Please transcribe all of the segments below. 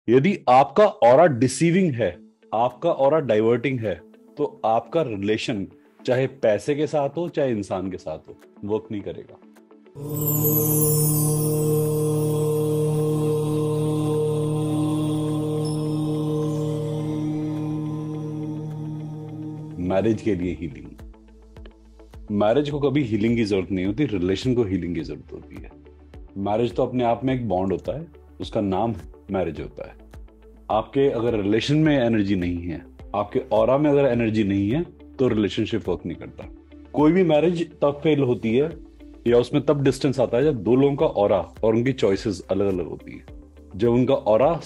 यदि आपका aura deceiving है, आपका ऑरा डाइवर्टिंग है, तो आपका रिलेशन चाहे पैसे के साथ हो चाहे इंसान के साथ हो, वर्क नहीं करेगा। मैरिज के लिए हीलिंग। मैरिज को कभी हीलिंग की जरूरत नहीं होती, रिलेशन को हीलिंग की जरूरत होती है। मैरिज तो अपने आप में एक बॉन्ड होता है, उसका नाम मैरिज होता है। आपके अगर रिलेशन में एनर्जी नहीं है, आपके ऑरा में अगर एनर्जी नहीं है, तो रिलेशनशिप वर्क नहीं करता। कोई भी मैरिज तब फेल होती है या उसमें तब डिस्टेंस आता है जब दो लोगों का ऑरा और उनकी चॉइसेस अलग अलग होती है। जब उनका ऑरा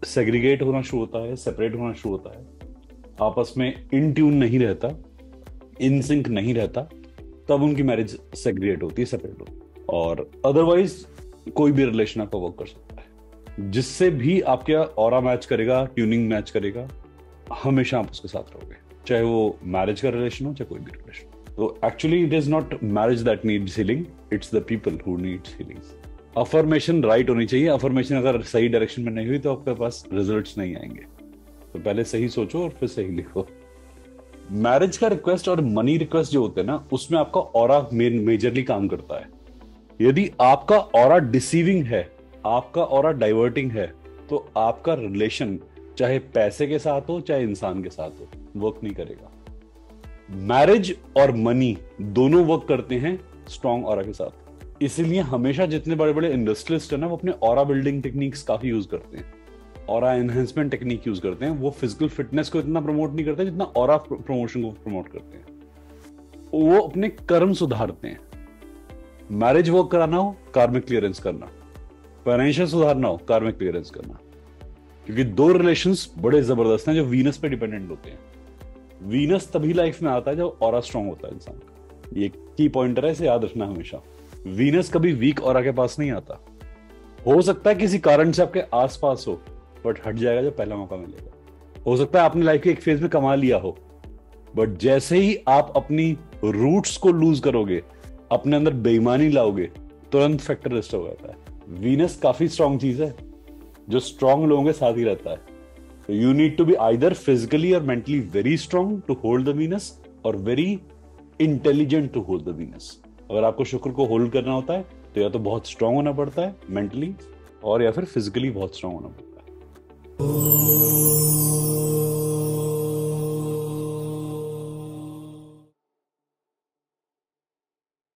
सेग्रीगेट होना शुरू होता है, सेपरेट होना शुरू होता है, आपस में इन ट्यून नहीं रहता, इन सिंक नहीं रहता, तब उनकी मैरिज सेग्रीगेट होती है, सेपरेट होती है। और अदरवाइज कोई भी रिलेशन आपका वर्क कर सकता है। जिससे भी आपके ऑरा मैच करेगा, ट्यूनिंग मैच करेगा, हमेशा आप उसके साथ रहोगे, चाहे वो मैरिज का रिलेशन हो चाहे कोई भी रिलेशन। तो actually it is not marriage that needs healing, it's the people who needs healing. Affirmation right होनी चाहिए। अफर्मेशन अगर सही डायरेक्शन में नहीं हुई तो आपके पास रिजल्ट्स नहीं आएंगे। तो पहले सही सोचो और फिर सही लिखो। मैरिज का रिक्वेस्ट और मनी रिक्वेस्ट जो होते हैं ना, उसमें आपका ऑरा मेजरली काम करता है। यदि आपका ऑरा डिसीविंग है, आपका ऑरा डाइवर्टिंग है, तो आपका रिलेशन चाहे पैसे के साथ हो चाहे इंसान के साथ हो, वर्क नहीं करेगा। मैरिज और मनी दोनों वर्क करते हैं स्ट्रॉन्ग ऑरा के साथ। इसीलिए हमेशा जितने बड़े बड़े इंडस्ट्रियलिस्ट है ना, वो अपने ऑरा बिल्डिंग टेक्निक्स काफी यूज करते हैं, ऑरा एनहेंसमेंट टेक्निक यूज करते हैं। वो फिजिकल फिटनेस को इतना प्रमोट नहीं करते जितना ऑरा प्रमोशन को प्रमोट करते हैं। वो अपने कर्म सुधारते हैं। मैरिज वर्क कराना हो, कार्मिक क्लियरेंस करना। फाइनेंशियल सुधारना हो, कार्मिक क्लियरेंस करना। क्योंकि दो रिलेशंस बड़े जबरदस्त हैं जो वीनस पे डिपेंडेंट होते हैं। वीनस तभी लाइफ में आता है जब ऑरा स्ट्रांग होता है इंसान का। ये की पॉइंटर है, इसे याद रखना हमेशा। वीनस कभी वीक ऑरा के पास नहीं आता। हो सकता है किसी कारण से आपके आसपास हो, बट हट जाएगा जब पहला मौका मिलेगा। हो सकता है आपने लाइफ के एक फेज में कमा लिया हो, बट जैसे ही आप अपनी रूट्स को लूज करोगे, अपने अंदर बेईमानी लाओगे, तुरंत फैक्टर डिस्टर्ब हो जाता है। वीनस काफी स्ट्रांग चीज है, जो स्ट्रांग लोगों के साथ ही रहता है। तो you need to be either physically और mentally very strong to hold the Venus, और very intelligent to hold the Venus. अगर आपको शुक्र को होल्ड करना होता है तो या तो बहुत स्ट्रांग होना पड़ता है मेंटली, और या फिर फिजिकली बहुत स्ट्रांग होना पड़ता है।